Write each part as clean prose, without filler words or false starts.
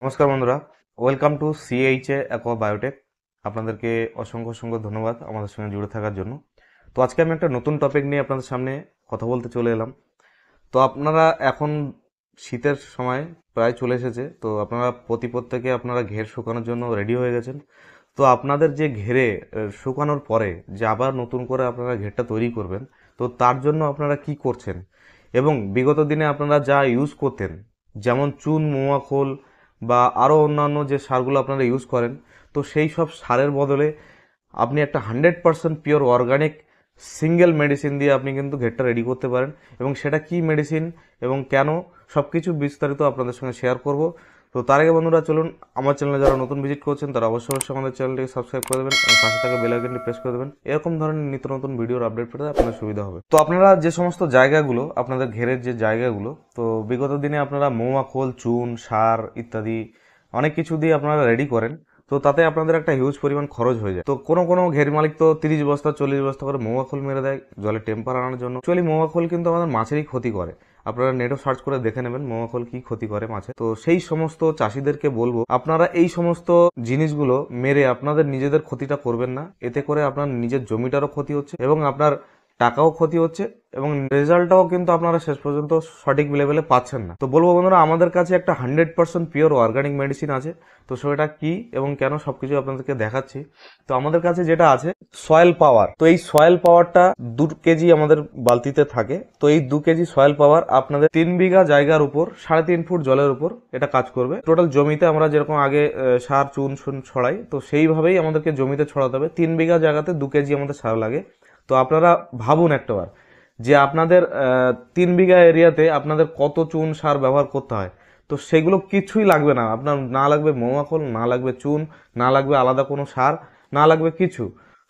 নমস্কার বন্ধুরা, welcome to CHA aqua biotech. আপনাদেরকে অসংখ্য অসংখ্য ধন্যবাদ আমাদের সঙ্গে জুড়ে থাকার জন্য। তো আজকে আমি একটা নতুন টপিক নিয়ে আপনাদের সামনে কথা বলতে চলে এলাম। তো আপনারা এখন শীতের সময় প্রায় চলে এসেছে, তো আপনারা প্রত্যেকে আপনারা ঘের শুকানোর জন্য রেডি হয়ে গেছেন। তো আপনাদের যে ঘেরে শুকানোর পরে যে আবার নতুন করে আপনারা ঘেরটা তৈরি করবেন, তো তার জন্য আপনারা কি করছেন এবং বিগত দিনে আপনারা যা ইউজ করতেন, যেমন চুন, মোয়া খোল বা আরও অন্যান্য যে সারগুলো আপনারা ইউজ করেন, তো সেই সব সারের বদলে আপনি একটা 100% পিওর অর্গানিক সিঙ্গেল মেডিসিন দিয়ে আপনি কিন্তু ঘেরটা রেডি করতে পারেন। এবং সেটা কি মেডিসিন এবং কেন, সব কিছু বিস্তারিত আপনাদের সঙ্গে শেয়ার করব। তো তার আগে বন্ধুরা, চলুন আমার চ্যানেলে যারা নতুন ভিজিট করছেন তারা অবশ্যই আমাদের চ্যানেলটিকে সাবস্ক্রাইব করে দেবেন এবং পাশে থাকা বেল আইকনটি প্রেস করে দেবেন। এরকম ধরনের নিত্য নতুন ভিডিওর আপডেট পেতে আপনাদের সুবিধা হবে। তো আপনারা যে সমস্ত জায়গাগুলো, আপনাদের ঘেরের যে জায়গাগুলো, তো বিগত দিনে আপনারা মৌয়া খোল, চুন, সার ইত্যাদি অনেক কিছু দিয়ে আপনারা রেডি করেন, তো তাতে আপনাদের একটা হিউজ পরিমাণ খরচ হয়ে যায়। তো কোনো কোনো ঘের মালিক তো 30 বস্তা 40 বস্তা করে মৌয়া খোল মেরে দেয় জলে টেম্পার আনার জন্য। অ্যাকচুয়ালি মৌয়া খোল কিন্তু আমাদের মাছেরই ক্ষতি করে। আপনারা নেটও সার্চ করে দেখে নেবেন মৌয়া খোল কি ক্ষতি করে মাছে। তো সেই সমস্ত চাষিদেরকে বলবো, আপনারা এই সমস্ত জিনিসগুলো মেরে আপনাদের নিজেদের ক্ষতিটা করবেন না। এতে করে আপনার নিজের জমিটারও ক্ষতি হচ্ছে এবং আপনার টাকাও ক্ষতি হচ্ছে এবং রেজাল্টটাও কিন্তু আপনারা শেষ পর্যন্ত সঠিক লেভেলে পাচ্ছেন না। তো বলবো বন্ধুরা, আমাদের কাছে একটা 100% পিওর অর্গানিক মেডিসিন আছে। তো সেটা কি এবং কেন সবকিছু আপনাদেরকে দেখাচ্ছি। তো আমাদের কাছে যেটা আছে সয়েল পাওয়ার। তো এই সয়েল পাওয়ারটা 2 কেজি আমাদের বালতিতে থাকে। তো এই 2 কেজি সয়েল পাওয়ার আপনাদের 3 বিঘা জায়গার উপর 3.5 ফুট জলের উপর এটা কাজ করবে। টোটাল জমিতে আমরা যেরকম আগে সার চুন ছড়াই, তো সেইভাবেই আমাদেরকে জমিতে ছড়াতে হবে। 3 বিঘা জায়গাতে 2 কেজি আমাদের সার লাগে। তো আপনারা ভাবুন একটাবার যে আপনাদের 3 বিঘা এরিয়াতে আপনাদের কত চুন সার ব্যবহার করতে হয়। তো সেগুলো কিছুই লাগবে না, আপনার না লাগবে মৌয়া খোল, না লাগবে চুন, না লাগবে আলাদা কোনো সার, না লাগবে কিছু।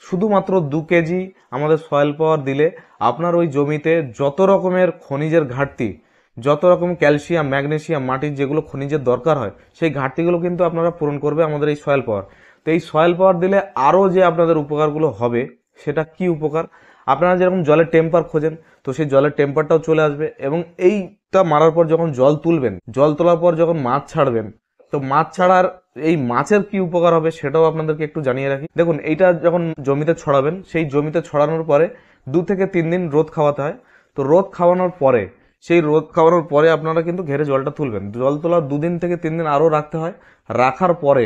শুধুমাত্র 2 কেজি আমাদের সয়েল পাওয়ার দিলে আপনার ওই জমিতে যত রকমের খনিজের ঘাটতি, যত রকম ক্যালসিয়াম, ম্যাগনেসিয়াম, মাটির যেগুলো খনিজের দরকার হয়, সেই ঘাটতিগুলো কিন্তু আপনারা পূরণ করবে আমাদের এই সয়েল পাওয়ার। তো এই সয়েল পাওয়ার দিলে আরও যে আপনাদের উপকারগুলো হবে, সেটা কি উপকার, আপনারা যেরকম জলের টেম্পার খোঁজেন, তো সেই জলের টেম্পারটাও চলে আসবে। এবং এইটা মারার পর যখন জল তুলবেন, জল তোলার পর যখন মাছ ছাড়বেন, তো মাছ ছাড়ার এই মাছের কি উপকার হবে সেটাও আপনাদেরকে একটু জানিয়ে রাখি। দেখুন, এইটা যখন জমিতে ছড়াবেন, সেই জমিতে ছড়ানোর পরে 2 থেকে 3 দিন রোদ খাওয়াতে হয়। তো রোদ খাওয়ানোর পরে, সেই রোদ খাওয়ানোর পরে আপনারা কিন্তু ঘেরে জলটা তুলবেন। জল তোলার 2 দিন থেকে 3 দিন আরও রাখতে হয়। রাখার পরে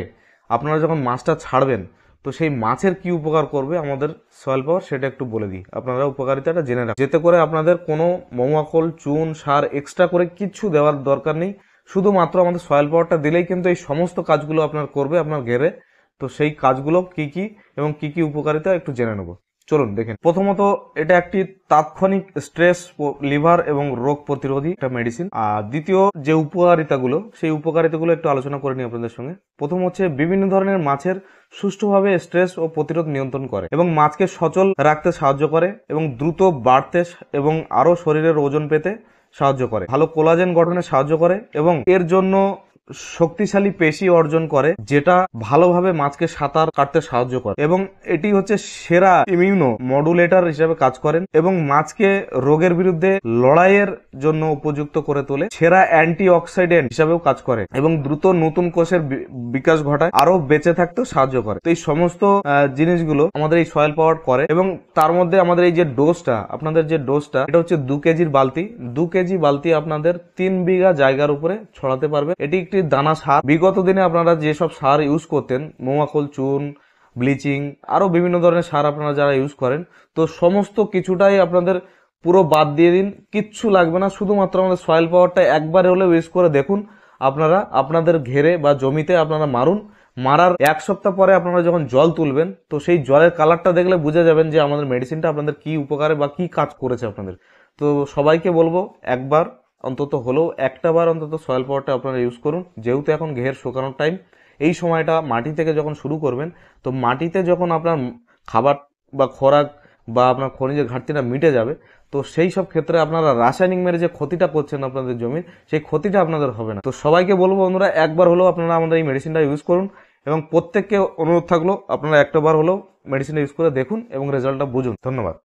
আপনারা যখন মাছটা ছাড়বেন, তো সেই মাছের কি উপকার করবে আমাদের সয়েল পাওয়ার, সেটা একটু বলে দিই, আপনারা উপকারিতাটা জেনে রাখুন। যেতে করে আপনাদের কোনো মৌয়া খোল, চুন, সার এক্সট্রা করে কিচ্ছু দেওয়ার দরকার নেই। শুধুমাত্র আমাদের সয়েল পাওয়ারটা দিলেই কিন্তু এই সমস্ত কাজগুলো আপনার করবে আপনার ঘেরে। তো সেই কাজগুলো কি কি এবং কি কি উপকারিতা একটু জেনে নেব। চলুন দেখেন। প্রথমত, এটা একটি তাৎক্ষণিক স্ট্রেস, লিভার এবং রোগ প্রতিরোধী একটা মেডিসিন। আর দ্বিতীয় যে উপকারিতাগুলো, সেই উপকারিতাগুলো একটু আলোচনা করে নিই আপনাদের সঙ্গে। প্রথম হচ্ছে বিভিন্ন ধরনের মাছের সুষ্ঠুভাবে স্ট্রেস ও প্রতিরোধ নিয়ন্ত্রণ করে এবং মাছকে সচল রাখতে সাহায্য করে এবং দ্রুত বাড়তে এবং আরো শরীরের ওজন পেতে সাহায্য করে, ভালো কোলাজেন গঠনে সাহায্য করে এবং এর জন্য শক্তিশালী পেশি অর্জন করে, যেটা ভালোভাবে মাছকে সাঁতার কাটতে সাহায্য করে এবং এটি হচ্ছে সেরা ইমিউনো মডুলেটর হিসেবে কাজ করেন এবং মাছকে রোগের বিরুদ্ধে লড়াইয়ের জন্য উপযুক্ত করে তোলে। সেরা অ্যান্টি অক্সিডেন্ট হিসাবেও কাজ করে এবং দ্রুত নতুন কোষের বিকাশ ঘটায়, আরো বেঁচে থাকতেও সাহায্য করে। তো এই সমস্ত জিনিসগুলো আমাদের এই সয়েল পাওয়ার করে এবং তার মধ্যে আমাদের এই যে ডোজটা, আপনাদের যে ডোজটা, এটা হচ্ছে 2 কেজির বালতি। 2 কেজি বালতি আপনাদের 3 বিঘা জায়গার উপরে ছড়াতে পারবে। এটি একটি দানা সার। বিগত দিনে আপনারা যেসব সার ইউজ করতেন, মৌয়া খোল, চুন, ব্লিচিং, আরো বিভিন্ন ধরনের সার আপনারা যারা ইউজ করেন, তো সমস্ত কিছুটাই আপনাদের পুরো বাদ দিয়ে দিন, কিচ্ছু লাগবে না। শুধুমাত্র আমাদের সয়েল পাওয়ারটা একবার হলেও ইউজ করে দেখুন। আপনারা আপনাদের ঘেরে বা জমিতে আপনারা মারুন। মারার 1 সপ্তাহ পরে আপনারা যখন জল তুলবেন, তো সেই জলের কালারটা দেখলে বুঝে যাবেন যে আমাদের মেডিসিনটা আপনাদের কি উপকারে বা কি কাজ করেছে আপনাদের। তো সবাইকে বলবো, একবার অন্তত হলেও একটা বার অন্তত সয়েল পাওয়ারটা আপনারা ইউজ করুন। যেহেতু এখন ঘের শুকানোর টাইম, এই সময়টা মাটি থেকে যখন শুরু করবেন, তো মাটিতে যখন আপনার খাবার বা খোরাক বা আপনার খনিজের ঘাটতিটা মিটে যাবে, তো সেই সব ক্ষেত্রে আপনারা রাসায়নিক মেরে যে ক্ষতিটা করছেন আপনাদের জমির, সেই ক্ষতিটা আপনাদের হবে না। তো সবাইকে বলবো বন্ধুরা, একবার হলেও আপনারা আমাদের এই মেডিসিনটা ইউজ করুন এবং প্রত্যেককে অনুরোধ থাকলো আপনারা একটা বার হলেও মেডিসিনটা ইউজ করে দেখুন এবং রেজাল্টটা বুঝুন। ধন্যবাদ।